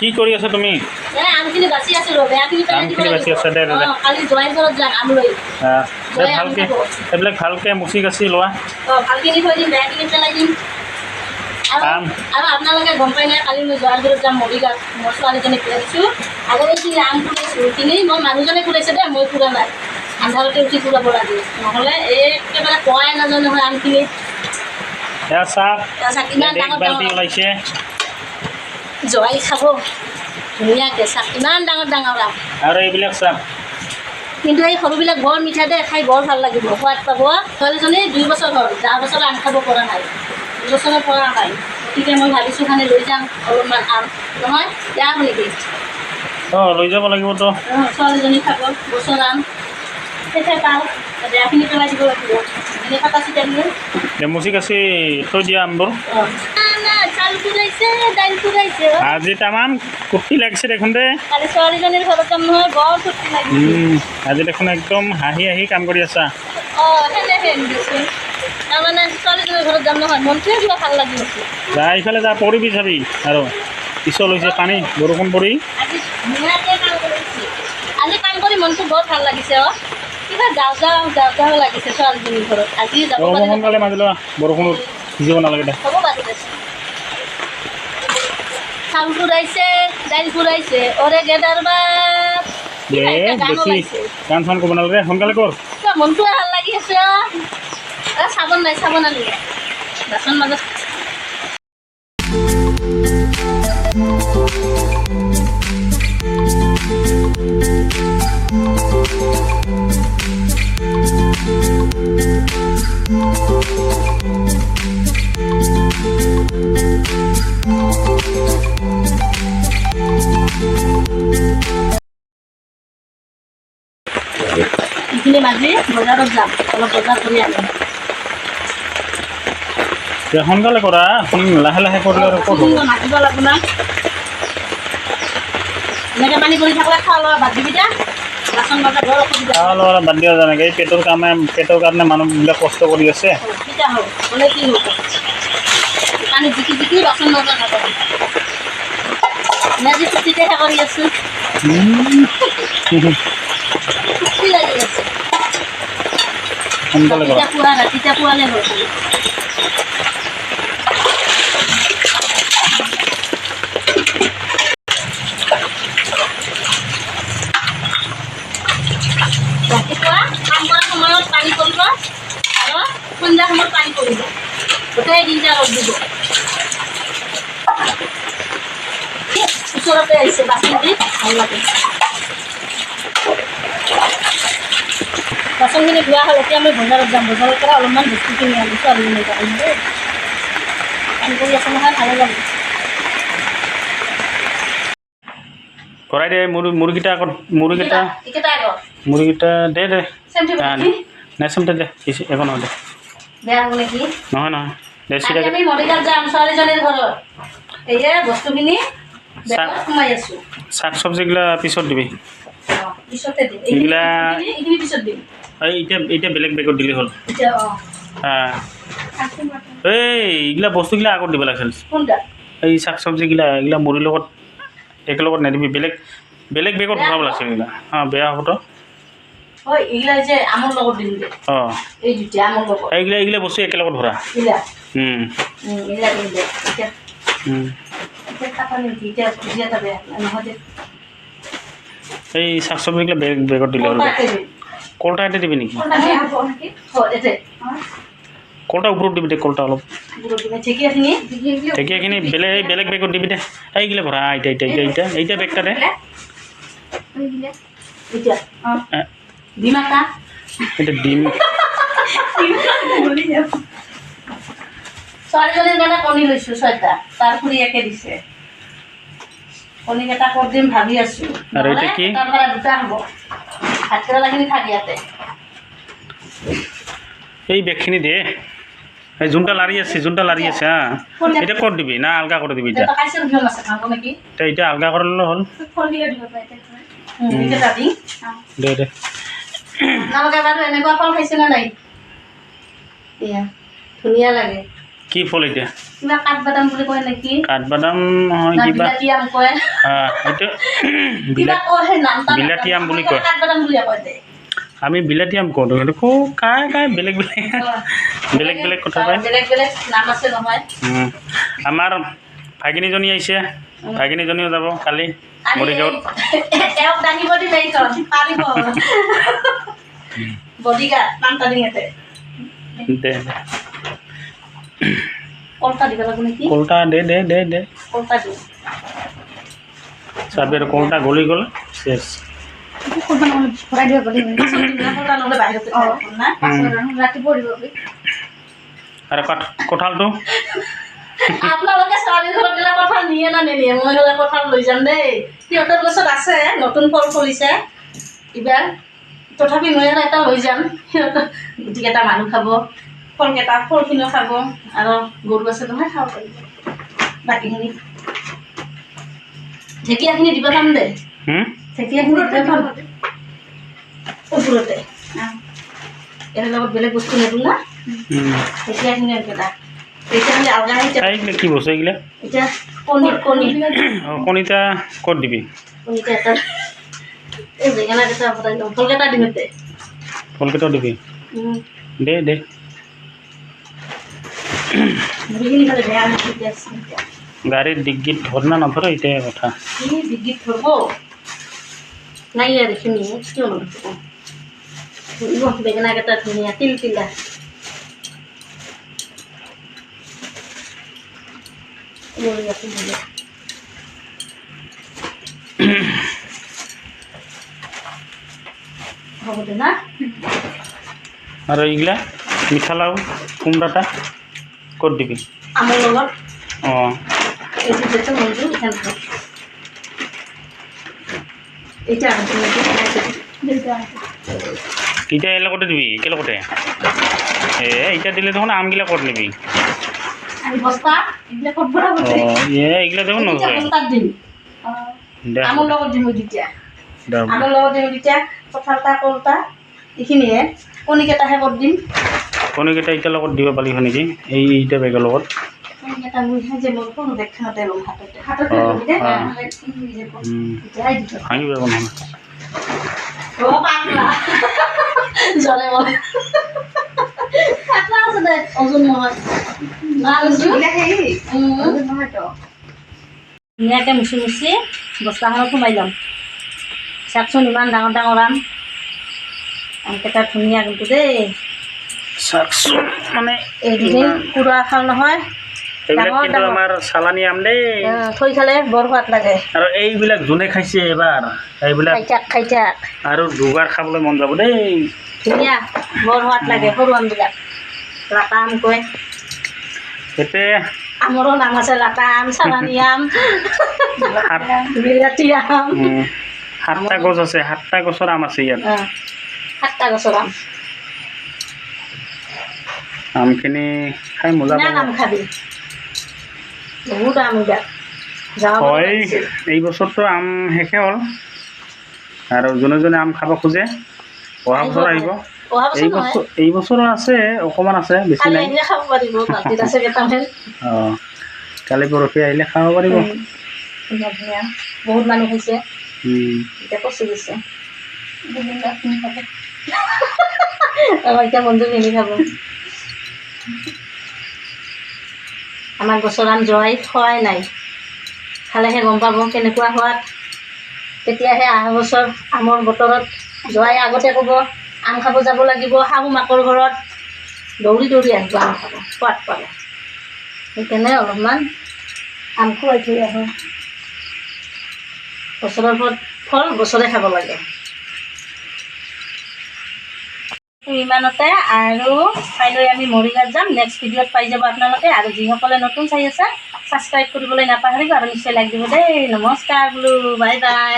কি কৰি আছা তুমি? আমখিনি বাচি আছো ৰ বেয়াখিনি পেলাই দিব আমখিনি বাচি আছা দে দে। কালি জোৱাই ঘৰত যাম আম লৈ ভালকে এইবিলাক ভালকে মুচি কাচি লোৱা। ভালখিনি থৈ দিম বেয়াখিনি পেলাই দিম। আৰু আপোনালোকে গম পাই নাই কালি মই জোৱাই ঘৰত যাম মৰিগাঁও মোৰ ছোৱালীজনীক ফুৰাই দিছোঁ আগতে এইখিনি আম ফুৰাইছোঁ কিনি মই মানুহজনে ফুৰাইছে দে মই ফুৰা নাই আন্ধাৰতে উঠি ফুৰাব লাগে নহ'লে একেবাৰে পোৱাই নাযায় নহয় আমখিনি কিমান ডাঙৰ ডাঙৰ ওলাইছে জোৱাই খাব ধুনীয়াকৈ চাহ কিমান ডাঙৰ ডাঙৰ আম আৰু এইবিলাক চাহ কিন্তু এই সৰুবিলাক বৰ মিঠা দে খাই বৰ ভাল লাগিব সোৱাদ পাব ছোৱালীজনী 2 বছৰ হ'ল যোৱা বছৰ আম খাব পৰা নাই 2 বছৰৰ পৰা নাই গতিকে মই ভাবিছোঁ খানে লৈ যাম অলপমান আম নহয় বেয়া হ'ব নেকি লৈ যাব লাগিবতো ছোৱালীজনী খাব বছৰ আম সেই পাওঁ বেয়াখিনি পেলাই দিব লাগিব এনেই কাটা চিটা দিলে মুচি কাচি থৈ দিয়া আমবোৰ চাউল ফুৰাইছে দাইল ফুৰাইছে আজি তামাম ফূৰ্তি লাগিছে দেখোন দে কালি ছোৱালীজনীৰ ঘৰত যাম নহয় বৰ ফূৰ্তি লাগিছে আজি দেখোন একদম হাঁহি হাঁহি কাম কৰি আছা সেনেহেন দিছোঁ তাৰমানে ছোৱালীজনীৰ ঘৰত যাম নহয় মনটোৱে কিবা ভাল লাগি আছে যা ইফালে যা পৰিবি চাবি আৰু পিছল হৈছে পানী বৰষুণ পৰি আজি ধুনীয়াকৈ কাম কৰিছে আজি কাম কৰি মনটো বৰ ভাল লাগিছে কিবা যাওঁ যাওঁ লাগিছে ছোৱালীজনীৰ ঘৰত আজি যাব সোনকালে মাজি লোৱা বৰষুণত ভিজিব নালাগে দে হ'ব বাৰু দে চাউল ফুৰাইছে দাইল ফুৰাইছে অৰে গেদাৰ বেছি গান চান ক'ব নালাগে সোনকালে কৰ মনটোৱে ভাল লাগি আছে চাবোন নাই চাবোন আনিলে বাচন মাজত এইখিনি মাজি বজাৰত যাম অলপ বজাৰ কৰি আনিম সোনকালে কৰা লাহে লাহে কৰিলে আৰু ক'ত মাতিব লাগিব না এনেকৈ পানী কৰি থাকিলে খোৱা লোৱা বাদ দিবি দে বাচন বজাৰ বৰ অসুবিধা খোৱা লোৱা বাদ দিয়া যেনেকৈ এই পেটৰ কাৰণে মানুহবিলাক কষ্ট কৰি আছে তেতিয়া হ'ব হ'লে কি হ'ব পানী জিকি জিকি বাচন বজাৰ খাব আজি ফুৰ্তিতেহে কৰি আছোঁ ফুৰ্তি লাগি আছে সোনকালে কৰা ৰাতিটা পুৱালে হ'ল ৰাতিপুৱা কাম কৰা সময়ত পানী কৰিব আৰু সন্ধিয়া সময়ত পানী কৰিব গোটেই দিনটা ৰ'দ দিব ওচৰতে আহিছে বাচন দি ভাল লাগে বাচনখিনি ধোৱা হ'ল এতিয়া মই বজাৰত যাম বজাৰৰ পৰা অলপমান বস্তু কিনি আনিছোঁ ছোৱালীজনীৰ কাৰণে দেই কাম কৰি আছে নহয় ভালে লাগে কৰাই দে মুৰ্গীকেইটা আগত মুৰ্গীকেইটা দে নাই চামতে দে একো নহয় দে বেয়া হ'ব নেকি নহয় নহয় দে আমি মৰিগাঁৱত যাম ছোৱালীজনীৰ ঘৰত এয়ে বস্তুখিনি বেগত সোমাই আছোঁ শাক চব্জিগিলা পিছত দিবি পিছতে দিম এইগিলা এইখিনি পিছত দিম এতিয়া বেলেগ বেগত দিলে হ'ল এতিয়া এইগিলা বস্তুগিলা আগত দিব লাগিছিল কোনটা এই শাক চব্জিগিলা এইগিলা মুড়িৰ লগত একেলগত নিদিবি বেলেগ বেগত ভৰাব লাগিছিল এইগিলা বেয়া হ'বতো এইগিলা যে আমৰ লগত দিম দে এই দুটা আমৰ লগত এইগিলা বস্তু একেলগত ভৰা এইগিলা দিম দে এতিয়া এই শাক চব্জিগিলা বেগত দিলে হ'ল কলটা এটা দিবি নেকি কলটা ওপৰত দিবি দে কলটা অলপ ঢেকীয়াখিনি বেলেগ বেগত দিবি দে এইগিলা ভৰা এইটা বেগটা দে এটা ডিম ছোৱালীজনীৰ কাৰণে কণী লৈছোঁ 6টা তাৰ খুৰীয়েকে দিছে কণীকেইটা কৰি দিম ভাবি আছোঁ আৰু এটা কি তাৰ পৰা 2টা হ'ব ভাত কেৰেলাখিনি থাক ইয়াতে এই বেগখিনি দে এই যোনটা লাৰি আছে এটা ক'ত দিবি না আলগা কৰি দিবি এতিয়া এতিয়া আলগা কৰি ল'লে হ'ল দে আপোনালোকে বাৰু এনেকুৱা ফল খাইছে নে নাই এয়া ধুনীয়া লাগে কি ফল এতিয়া কিবা কাঠবাদাম বুলি কয় নেকি কাঠবাদাম নহয় না কিবা বিলাতী আম কয় এইটো কিবা কয় সেই নামটা বিলাতী আম বুলি কয় কাঠবাদাম বুলি কয় দে আমি বিলাতী আম কওঁ কিন্তু খুব কাই বেলেগ বেলেগ কথা কয় বেলেগ বেলেগ নাম আছে নহয় আমাৰ ভাগিনীজনী আহিছে ভাগিনীজনীও যাব কালি মৰিগাঁৱত তেওঁক দাঙিব দি পাৰিছ পাৰিব বডিগাৰ্ড পান্তা দিঙতে দে কলটা দিব লাগিব নেকি কলটা দে কলটা দিওঁ চাবি আৰু কলটা গলি গ'ল শেষ ভৰাই দিব পাৰি কলটা নহ'লে বাহিৰতে না ৰাতি পৰিব আৰু কঁঠালটো আপোনালোকে ছোৱালী ঘৰত গ'লে কঁঠাল নিয়ে না নিনিয়ে মই হ'লে কঁঠাল লৈ যাম দেই সিহঁতৰ গছত আছে নতুন ফল ফুলিছে এইবাৰ তথাপি মই আৰু এটা লৈ যাম সিহঁতৰ গুটিকেইটা মানুহ খাব ফলকেইটা ফলখিনিও খাব আৰু গৰু আছে নহয় খাব পাৰিব বাকীখিনি ঢেকীয়াখিনি দিব পাম দে ঢেকীয়াখিনি দিব পাম ওপৰতে ইয়াৰ লগত বেলেগ বস্তু নিদিওঁ না ঢেকীয়াখিনি একেটা ঢেকীয়াখিনি আলগা কি বস্তু এইগিলা এতিয়া কণীটা ক'ত দিবি কণীটা এটা এই বেঙেনাকেইটা ভৰাই লওঁ ফলকেইটা দিম দে ফলকেইটাও দিবি দে মুড়িখিনি খালে বেয়া নহয় গাড়ীৰ ডিগ্গিত ধৰ না নধৰ এইটাই কথা ডিগ্গিত ধৰব নাই আৰু এইখিনি কিয় নধৰিব বেঙেনাকেইটা ধুনীয়া তিলতিলা হ'ব দে না আৰু এইগিলা মিঠালাও কোমৰাটা ক'ত দিবি আমৰ লগত অঁ এইটো যেতে মঞ্জু এইটা এতিয়া এই লগতে দিবি একেলগতে এতিয়া দিলে দেখোন আমগিলা ক'ত নিবি বস্তা এইবিলাক ক'ত ভৰাব এইগিলা দেখোন নধৰে দে আমৰ লগত দিম তেতিয়া আমৰ লগত দিম তেতিয়া কঁঠালটা কলটা এইখিনিহে কণীকেইটাহে ক'ত দিম কণীকেইটা এতিয়া লগত দিব পাৰিলি হয় নেকি এইটা বেগৰ লগত কণীকেইটা মই যে মোৰ কোনো দেখাতে ল'ম হাততে ভাঙিব নহয় জ্বলে বলে পাতলা আছে দে ওজন নহয় ধুনীয়াকৈ মুচি বস্তাখনত সোমাই ল'ম চাওকচোন ইমান ডাঙৰ ডাঙৰ আমকেইটা ধুনীয়া কিন্তু দেই চাওকচোন মানে এইকেইদিন কুৰুৱা খাল নহয় এইবিলাক কিন্তু আমাৰ চালানী আম দেই থৈ খালে বৰ সোৱাদ লাগে আৰু এইবিলাক যোনে খাইছে এবাৰ এইবিলাক খাই থাক আৰু দুবাৰ খাবলৈ মন যাব দেই ধুনীয়া বৰ সোৱাদ লাগে সৰু আমবিলাক লাটা আম কয় এতে আমৰো নাম আছে লাটা আম চালানী আম বিলাতী আম 7টা গছ আছে 7টা গছৰ আম আছে ইয়াত 7টা গছৰ আম আমখিনি খাই মজা কিমান আম খাবি বহুত আম এইবাৰ হয় এই বছৰটো আম শেষে হ'ল আৰু যোনে যোনে আম খাব খোজে অহা বছৰ আহিব এই বছৰো আছে অকণমান আছে বেছি নাই খাব পাৰিব বাল্টিত আছে কেইটামান অঁ কালি পৰহি আহিলে খাব পাৰিব ধুনীয়া ধুনীয়া বহুত মানুহ খাইছে এতিয়া পচি গৈছে এতিয়া মনটো মিলি খাব আমাৰ গছৰ আম জোৱাই খোৱাই নাই খালেহে গম পাব কেনেকুৱা সোৱাদ তেতিয়াহে অহা বছৰ আমৰ বতৰত জোৱাই আগতে ক'ব আম খাব যাব লাগিব শাহু মাকৰ ঘৰত দৌৰি দৌৰি আহিব আম খাব সোৱাদ পাব সেইকাৰণে অলপমান আম খুৱাই থৈ আহোঁ বছৰৰ ফল বছৰে খাব লাগে ইমানতে আৰু কাইলৈ আমি মৰিগাঁৱত যাম নেক্সট ভিডিঅ'ত পাই যাব আপোনালোকে আৰু যিসকলে নতুন চাই আছে ছাবস্ক্ৰাইব কৰিবলৈ নাপাহৰিব আৰু নিশ্চয় লাইক দিব দেই নমস্কাৰ বোলো বাই বাই